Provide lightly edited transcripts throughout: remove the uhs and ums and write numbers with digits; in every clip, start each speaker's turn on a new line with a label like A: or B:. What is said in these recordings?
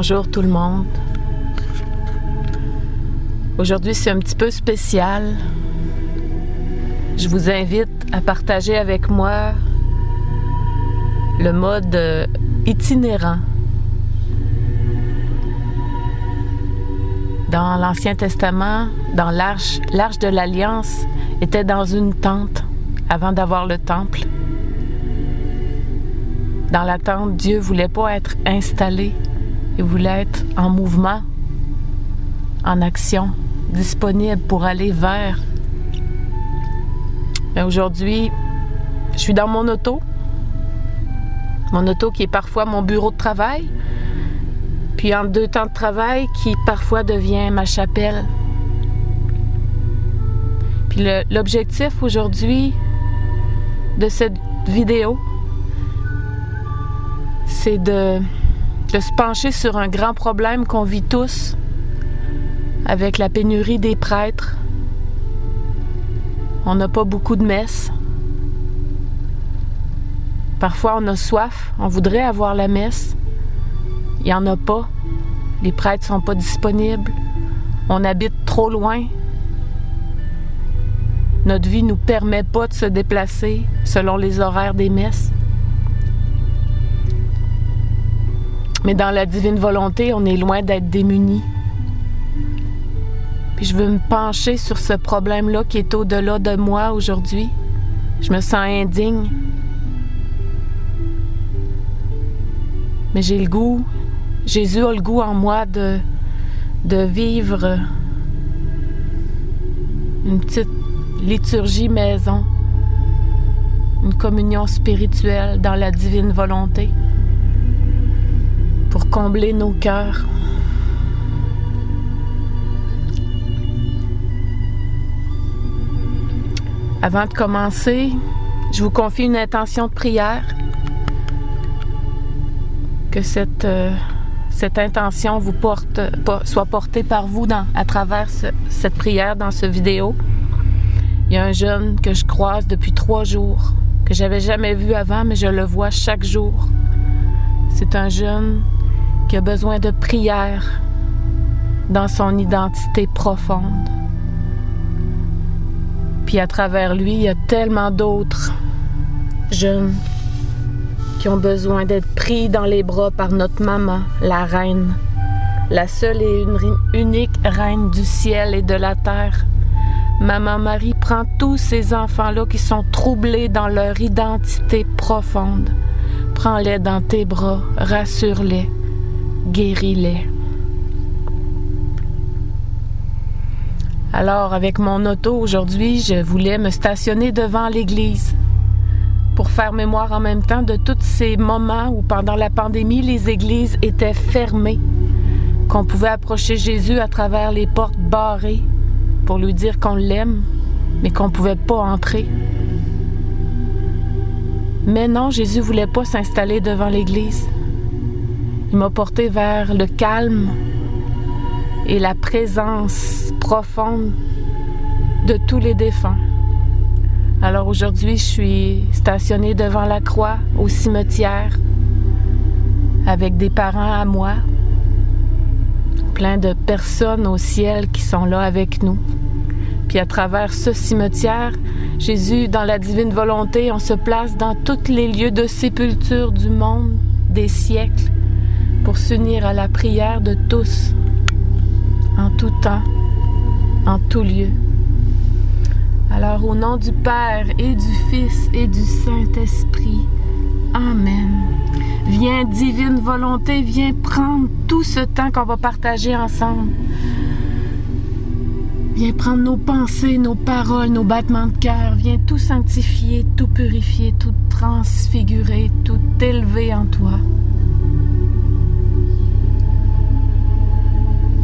A: Bonjour tout le monde. Aujourd'hui, c'est un petit peu spécial. Je vous invite à partager avec moi le mode itinérant. Dans l'Ancien Testament, dans l'Arche de l'Alliance était dans une tente avant d'avoir le temple. Dans la tente, Dieu ne voulait pas être installé. Il voulait être en mouvement, en action, disponible pour aller vers. Mais aujourd'hui, je suis dans mon auto. Mon auto qui est parfois mon bureau de travail. Puis entre deux temps de travail qui parfois devient ma chapelle. Puis l'objectif aujourd'hui de cette vidéo, c'est de se pencher sur un grand problème qu'on vit tous avec la pénurie des prêtres. On n'a pas beaucoup de messes. Parfois, on a soif, on voudrait avoir la messe. Il n'y en a pas. Les prêtres ne sont pas disponibles. On habite trop loin. Notre vie ne nous permet pas de se déplacer selon les horaires des messes. Mais dans la divine volonté, on est loin d'être démunis. Puis je veux me pencher sur ce problème-là qui est au-delà de moi aujourd'hui. Je me sens indigne. Mais j'ai le goût, Jésus a le goût en moi de vivre une petite liturgie maison, une communion spirituelle dans la divine volonté pour combler nos cœurs. Avant de commencer, je vous confie une intention de prière. Que cette intention vous soit portée par vous à travers cette prière dans cette vidéo. Il y a un jeune que je croise depuis 3 jours, que j'avais jamais vu avant, mais je le vois chaque jour. C'est un jeune qui a besoin de prière dans son identité profonde. Puis à travers lui, il y a tellement d'autres jeunes qui ont besoin d'être pris dans les bras par notre maman, la reine, la seule et unique reine du ciel et de la terre. Maman Marie prend tous ces enfants-là qui sont troublés dans leur identité profonde. Prends-les dans tes bras, rassure-les, guéris-les. Alors, avec mon auto aujourd'hui, je voulais me stationner devant l'église pour faire mémoire en même temps de tous ces moments où, pendant la pandémie, les églises étaient fermées, qu'on pouvait approcher Jésus à travers les portes barrées pour lui dire qu'on l'aime, mais qu'on ne pouvait pas entrer. Mais non, Jésus ne voulait pas s'installer devant l'église. Il m'a porté vers le calme et la présence profonde de tous les défunts. Alors aujourd'hui, je suis stationnée devant la croix au cimetière avec des parents à moi, plein de personnes au ciel qui sont là avec nous. Puis à travers ce cimetière, Jésus, dans la divine volonté, on se place dans tous les lieux de sépulture du monde, des siècles, pour s'unir à la prière de tous, en tout temps, en tout lieu. Alors, au nom du Père et du Fils et du Saint-Esprit, Amen. Viens, divine volonté, viens prendre tout ce temps qu'on va partager ensemble. Viens prendre nos pensées, nos paroles, nos battements de cœur. Viens tout sanctifier, tout purifier, tout transfigurer, tout élever en toi.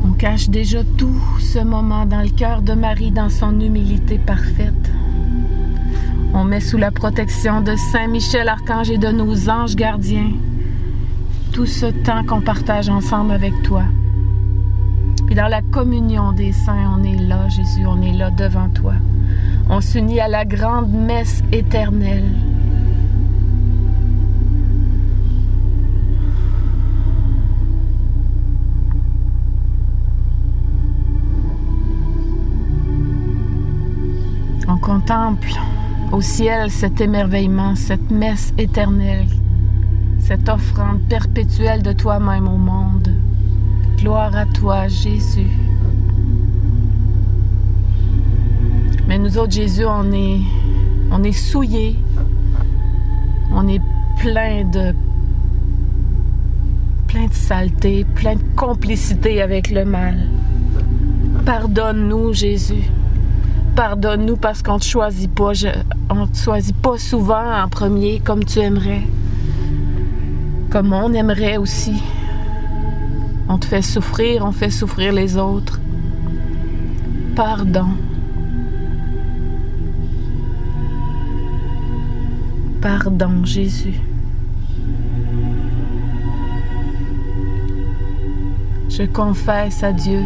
A: On cache déjà tout ce moment dans le cœur de Marie, dans son humilité parfaite. On met sous la protection de Saint Michel Archange et de nos anges gardiens tout ce temps qu'on partage ensemble avec toi. Puis dans la communion des saints, on est là, Jésus, on est là devant toi. On s'unit à la grande messe éternelle. On contemple au ciel cet émerveillement, cette messe éternelle, cette offrande perpétuelle de toi-même au monde. Gloire à toi, Jésus. Mais nous autres, Jésus, on est souillés, on est plein de saleté, plein de complicité avec le mal. Pardonne-nous, Jésus. Pardonne-nous parce qu'on ne te choisit pas. On ne te choisit pas souvent en premier comme tu aimerais. Comme on aimerait aussi. On te fait souffrir, on fait souffrir les autres. Pardon. Pardon, Jésus. Je confesse à Dieu,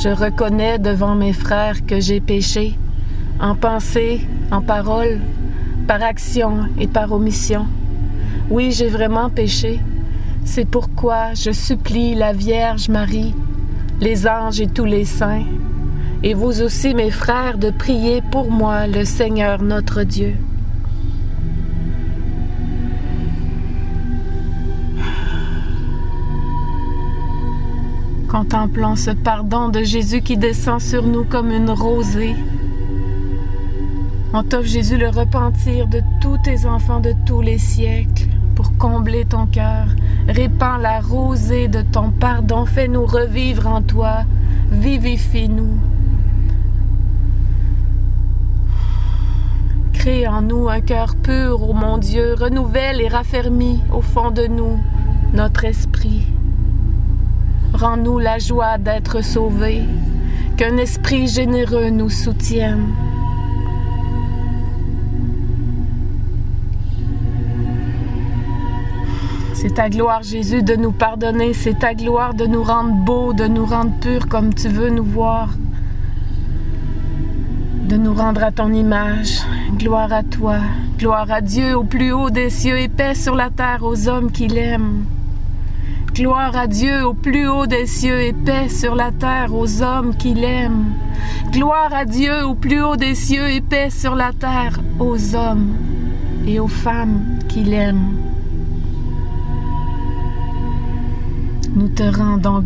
A: je reconnais devant mes frères que j'ai péché, en pensée, en parole, par action et par omission. Oui, j'ai vraiment péché. C'est pourquoi je supplie la Vierge Marie, les anges et tous les saints, et vous aussi, mes frères, de prier pour moi, le Seigneur notre Dieu. Contemplons ce pardon de Jésus qui descend sur nous comme une rosée. On t'offre, Jésus, le repentir de tous tes enfants de tous les siècles pour combler ton cœur. Répands la rosée de ton pardon. Fais-nous revivre en toi. Vivifie-nous. Crée en nous un cœur pur, ô mon Dieu. Renouvelle et raffermis au fond de nous notre esprit. Rends-nous la joie d'être sauvés, qu'un esprit généreux nous soutienne. C'est ta gloire, Jésus, de nous pardonner. C'est ta gloire de nous rendre beaux, de nous rendre purs comme tu veux nous voir, de nous rendre à ton image. Gloire à toi, gloire à Dieu au plus haut des cieux et paix sur la terre aux hommes qui l'aiment. Gloire à Dieu au plus haut des cieux et paix sur la terre aux hommes qui l'aiment. Gloire à Dieu au plus haut des cieux et paix sur la terre aux hommes et aux femmes qui l'aiment. Nous te rendons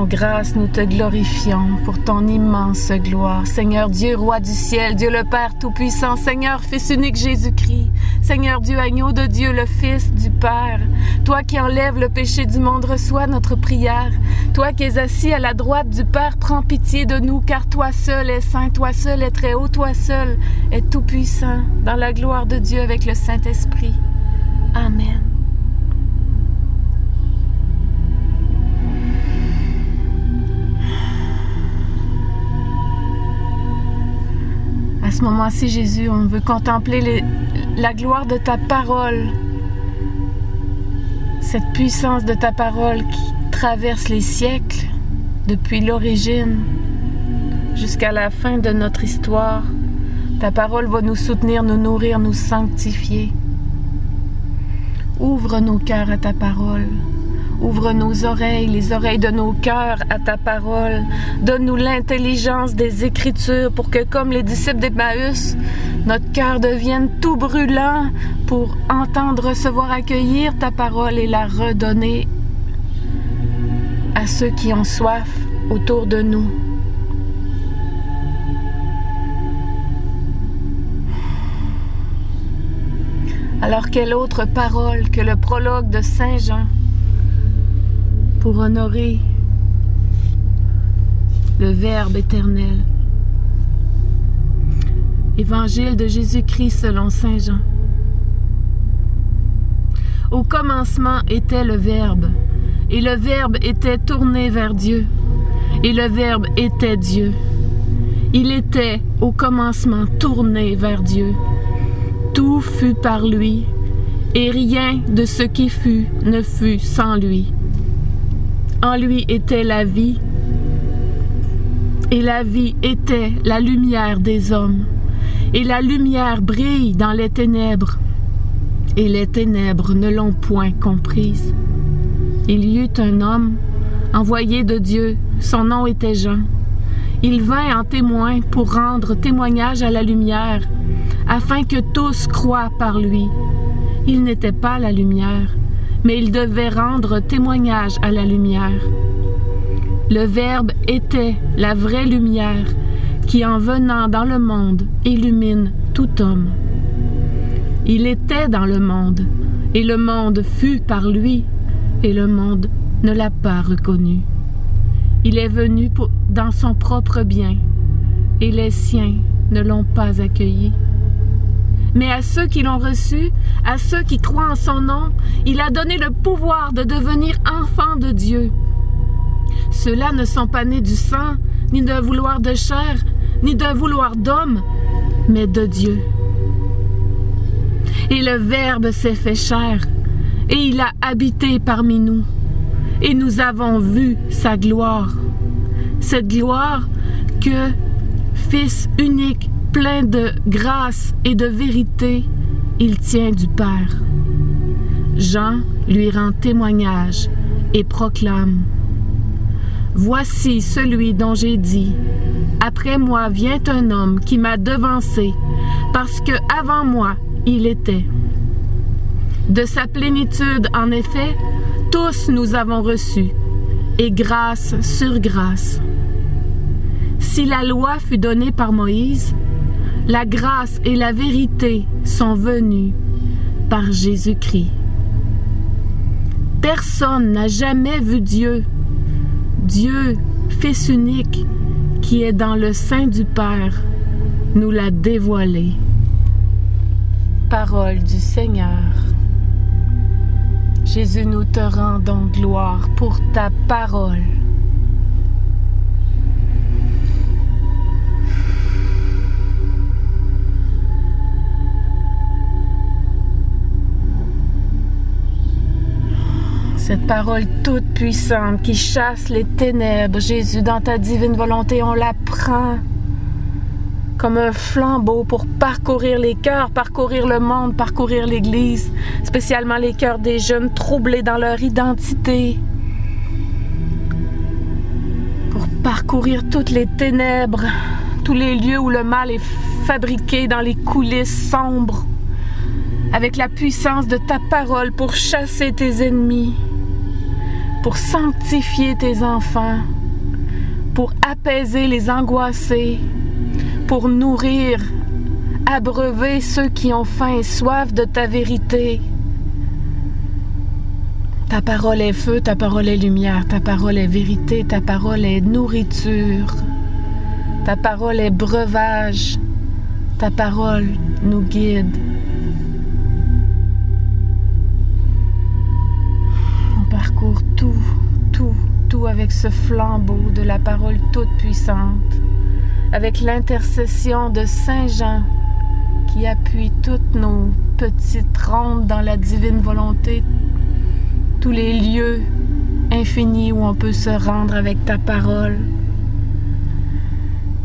A: grâce, nous te glorifions pour ton immense gloire. Seigneur Dieu, Roi du ciel, Dieu le Père Tout-Puissant, Seigneur Fils unique Jésus-Christ, Seigneur Dieu, agneau de Dieu, le Fils du Père, toi qui enlèves le péché du monde, reçois notre prière. Toi qui es assis à la droite du Père, prends pitié de nous, car toi seul es saint, toi seul es très haut, toi seul es tout-puissant, dans la gloire de Dieu avec le Saint-Esprit. Amen. À ce moment-ci, Jésus, on veut contempler la gloire de ta parole, cette puissance de ta parole qui traverse les siècles, depuis l'origine jusqu'à la fin de notre histoire. Ta parole va nous soutenir, nous nourrir, nous sanctifier. Ouvre nos cœurs à ta parole. Ouvre nos oreilles, les oreilles de nos cœurs à ta parole. Donne-nous l'intelligence des Écritures pour que, comme les disciples d'Emmaüs, notre cœur devienne tout brûlant pour entendre, recevoir, accueillir ta parole et la redonner à ceux qui ont soif autour de nous. Alors, quelle autre parole que le prologue de Saint Jean pour honorer le Verbe éternel. Évangile de Jésus-Christ selon Saint Jean. Au commencement était le Verbe, et le Verbe était tourné vers Dieu, et le Verbe était Dieu. Il était au commencement tourné vers Dieu. Tout fut par lui, et rien de ce qui fut ne fut sans lui. En lui était la vie, et la vie était la lumière des hommes. Et la lumière brille dans les ténèbres, et les ténèbres ne l'ont point comprise. Il y eut un homme, envoyé de Dieu, son nom était Jean. Il vint en témoin pour rendre témoignage à la lumière, afin que tous croient par lui. Il n'était pas la lumière, mais il devait rendre témoignage à la lumière. Le Verbe était la vraie lumière qui, en venant dans le monde, illumine tout homme. Il était dans le monde, et le monde fut par lui, et le monde ne l'a pas reconnu. Il est venu dans son propre bien, et les siens ne l'ont pas accueilli. Mais à ceux qui l'ont reçu, à ceux qui croient en son nom, il a donné le pouvoir de devenir enfants de Dieu. Ceux-là ne sont pas nés du sang, ni d'un vouloir de chair, ni d'un vouloir d'homme, mais de Dieu. Et le Verbe s'est fait chair, et il a habité parmi nous, et nous avons vu sa gloire. Cette gloire que, Fils unique, plein de grâce et de vérité, il tient du Père. Jean lui rend témoignage et proclame: Voici celui dont j'ai dit, après moi vient un homme qui m'a devancé, parce que avant moi il était. De sa plénitude, en effet, tous nous avons reçu, et grâce sur grâce. Si la loi fut donnée par Moïse, la grâce et la vérité sont venues par Jésus-Christ. Personne n'a jamais vu Dieu. Dieu, Fils unique, qui est dans le sein du Père, nous l'a dévoilé. Parole du Seigneur. Jésus, nous te rendons gloire pour ta parole. Cette parole toute puissante qui chasse les ténèbres, Jésus, dans ta divine volonté, on la prend comme un flambeau pour parcourir les cœurs, parcourir le monde, parcourir l'Église, spécialement les cœurs des jeunes troublés dans leur identité, pour parcourir toutes les ténèbres, tous les lieux où le mal est fabriqué dans les coulisses sombres, avec la puissance de ta parole pour chasser tes ennemis, pour sanctifier tes enfants, pour apaiser les angoissés, pour nourrir, abreuver ceux qui ont faim et soif de ta vérité. Ta parole est feu, ta parole est lumière, ta parole est vérité, ta parole est nourriture, ta parole est breuvage, ta parole nous guide. On parcourt tout avec ce flambeau de la parole toute puissante, avec l'intercession de Saint Jean qui appuie toutes nos petites rondes dans la divine volonté, tous les lieux infinis où on peut se rendre avec ta parole,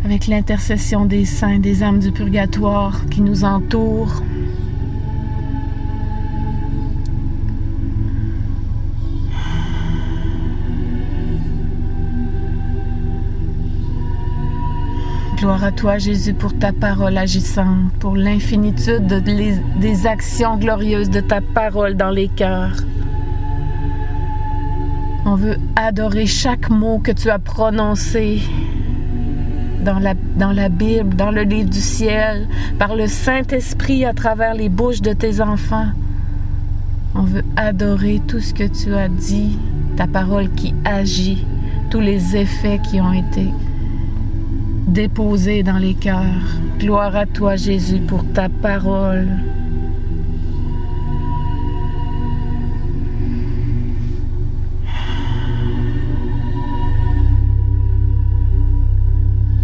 A: avec l'intercession des saints, des âmes du purgatoire qui nous entourent. Gloire à toi, Jésus, pour ta parole agissante, pour l'infinitude des actions glorieuses de ta parole dans les cœurs. On veut adorer chaque mot que tu as prononcé dans la Bible, dans le livre du ciel, par le Saint-Esprit à travers les bouches de tes enfants. On veut adorer tout ce que tu as dit, ta parole qui agit, tous les effets qui ont été déposés dans les cœurs. Gloire à toi, Jésus, pour ta parole.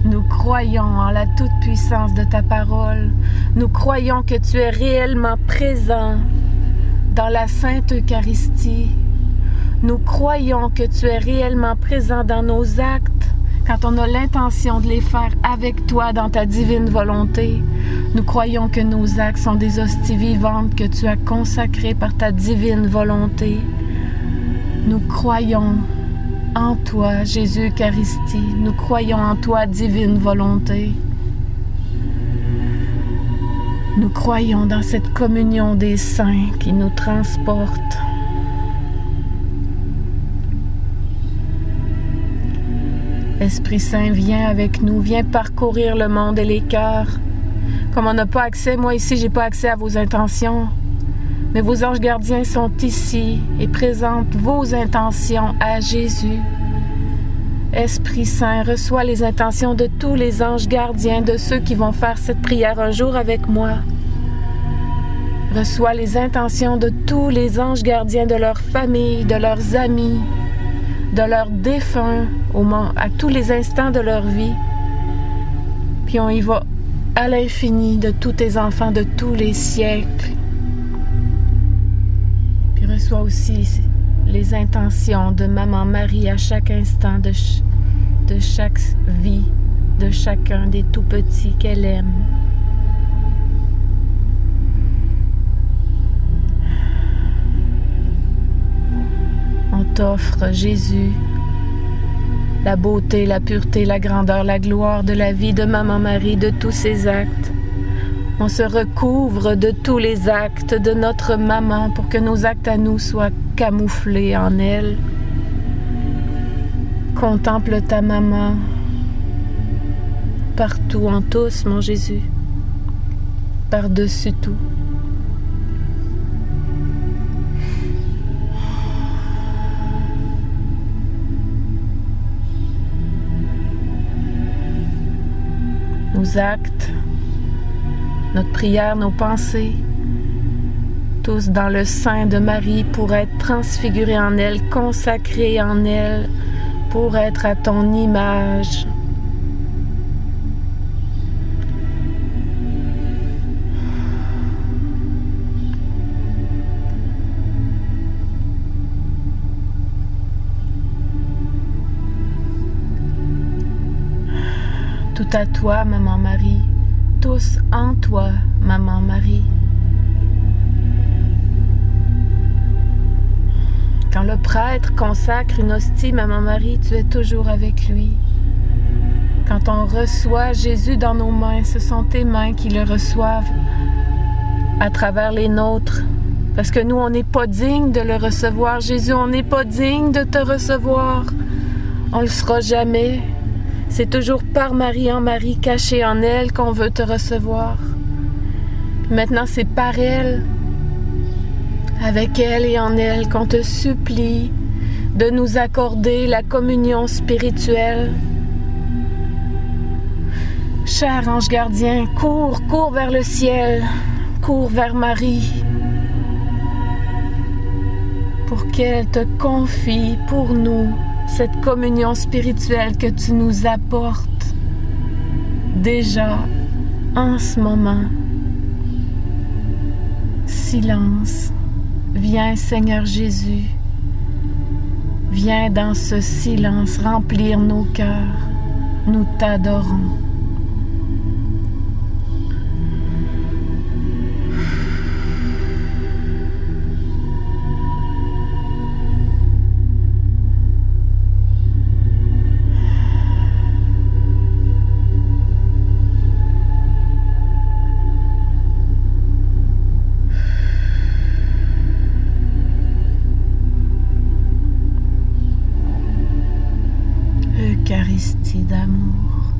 A: Nous croyons en la toute-puissance de ta parole. Nous croyons que tu es réellement présent dans la Sainte Eucharistie. Nous croyons que tu es réellement présent dans nos actes, quand on a l'intention de les faire avec toi dans ta divine volonté. Nous croyons que nos actes sont des hosties vivantes que tu as consacrées par ta divine volonté. Nous croyons en toi, Jésus Eucharistie. Nous croyons en toi, divine volonté. Nous croyons dans cette communion des saints qui nous transporte. Esprit Saint, viens avec nous, viens parcourir le monde et les cœurs. Comme on n'a pas accès, moi ici, j'ai pas accès à vos intentions. Mais vos anges gardiens sont ici et présentent vos intentions à Jésus. Esprit Saint, reçois les intentions de tous les anges gardiens, de ceux qui vont faire cette prière un jour avec moi. Reçois les intentions de tous les anges gardiens, de leurs familles, de leurs amis, de leurs défunts, à tous les instants de leur vie. Puis on y va à l'infini de tous tes enfants de tous les siècles. Puis reçois aussi les intentions de Maman Marie à chaque instant de chaque vie, de chacun des tout-petits qu'elle aime. On t'offre, Jésus, la beauté, la pureté, la grandeur, la gloire de la vie de Maman Marie, de tous ses actes. On se recouvre de tous les actes de notre maman pour que nos actes à nous soient camouflés en elle. Contemple ta maman partout, en tous, mon Jésus, par-dessus tout. Nos actes, notre prière, nos pensées, tous dans le sein de Marie pour être transfigurés en elle, consacrés en elle, pour être à ton image. Tout à toi, Maman Marie, tous en toi, Maman Marie. Quand le prêtre consacre une hostie, Maman Marie, tu es toujours avec lui. Quand on reçoit Jésus dans nos mains, ce sont tes mains qui le reçoivent à travers les nôtres. Parce que nous, on n'est pas dignes de le recevoir. Jésus, on n'est pas digne de te recevoir. On le sera jamais. C'est toujours par Marie en Marie, cachée en elle, qu'on veut te recevoir. Maintenant, c'est par elle, avec elle et en elle, qu'on te supplie de nous accorder la communion spirituelle. Cher ange gardien, cours vers le ciel, cours vers Marie, pour qu'elle te confie pour nous cette communion spirituelle que tu nous apportes déjà en ce moment. Silence. Viens, Seigneur Jésus. Viens dans ce silence remplir nos cœurs. Nous t'adorons. Eucharistie d'amour.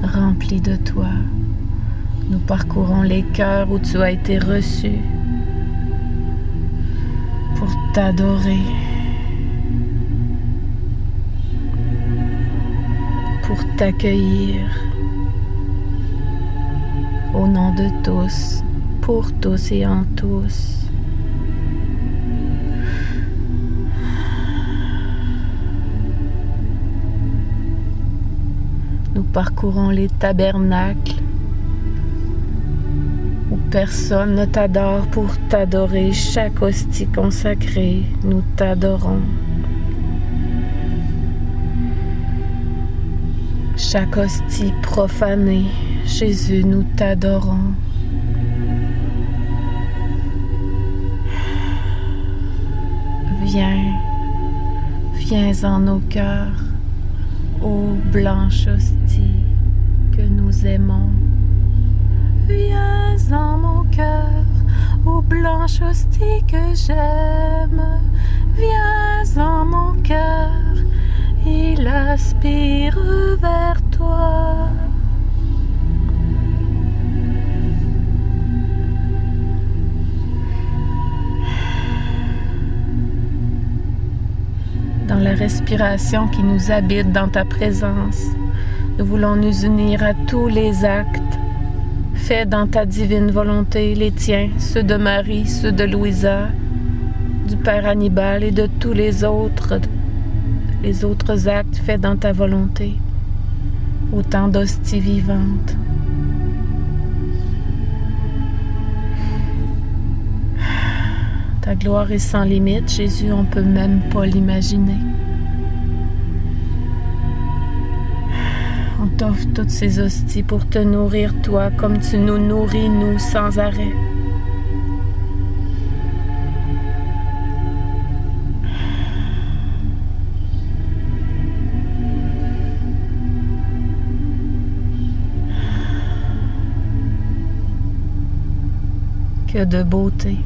A: Rempli de toi, nous parcourons les cœurs où tu as été reçu pour t'adorer, pour t'accueillir au nom de tous, pour tous et en tous. Nous parcourons les tabernacles où personne ne t'adore pour t'adorer. Chaque hostie consacrée, nous t'adorons. Chaque hostie profanée, Jésus, nous t'adorons. viens en nos cœurs, ô blanche hostie que nous aimons. Viens en mon cœur, ô blanche hostie que j'aime. Viens en mon cœur, il aspire vers toi. Dans la respiration qui nous habite dans ta présence, nous voulons nous unir à tous les actes faits dans ta divine volonté, les tiens, ceux de Marie, ceux de Louisa, du Père Hannibal et de tous les autres actes faits dans ta volonté, autant d'hosties vivantes. Ta gloire est sans limite, Jésus, on ne peut même pas l'imaginer. On t'offre toutes ces hosties pour te nourrir, toi, comme tu nous nourris, nous, sans arrêt. Que de beauté,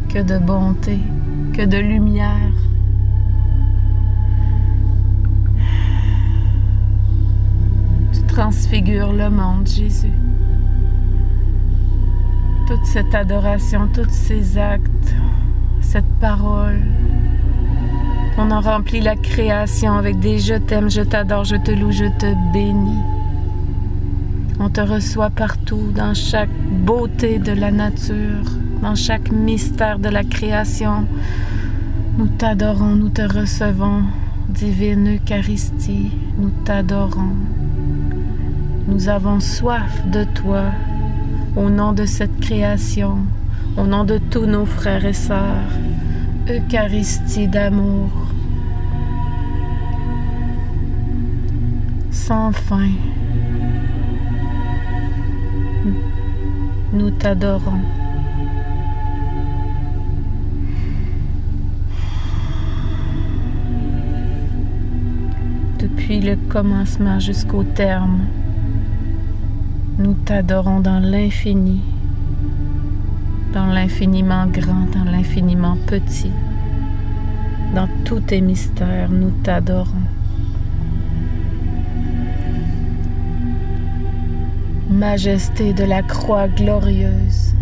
A: que de bonté, que de lumière. Tu transfigures le monde, Jésus. Toute cette adoration, tous ces actes, cette parole. On en remplit la création avec des « je t'aime, je t'adore, je te loue, je te bénis ». On te reçoit partout, dans chaque beauté de la nature, dans chaque mystère de la création. Nous t'adorons, nous te recevons, divine Eucharistie, nous t'adorons. Nous avons soif de toi, au nom de cette création, au nom de tous nos frères et sœurs. Eucharistie d'amour, sans fin. Nous t'adorons. Depuis le commencement jusqu'au terme, nous t'adorons dans l'infini, dans l'infiniment grand, dans l'infiniment petit, dans tous tes mystères, nous t'adorons. Majesté de la croix glorieuse,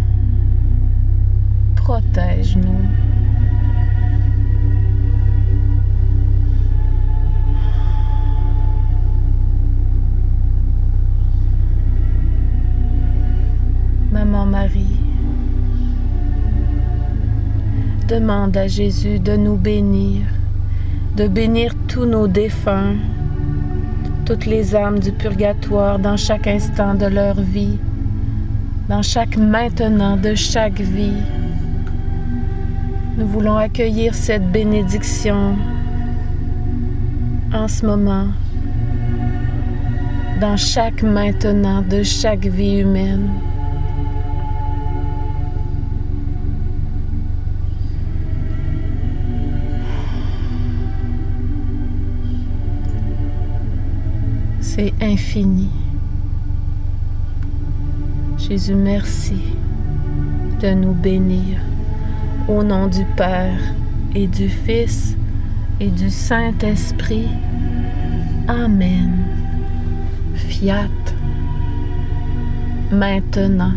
A: protège-nous. Maman Marie, demande à Jésus de nous bénir, de bénir tous nos défunts, toutes les âmes du purgatoire dans chaque instant de leur vie, dans chaque maintenant de chaque vie. Nous voulons accueillir cette bénédiction en ce moment, dans chaque maintenant de chaque vie humaine. C'est infini. Jésus, merci de nous bénir. Au nom du Père et du Fils et du Saint-Esprit. Amen. Fiat. Maintenant.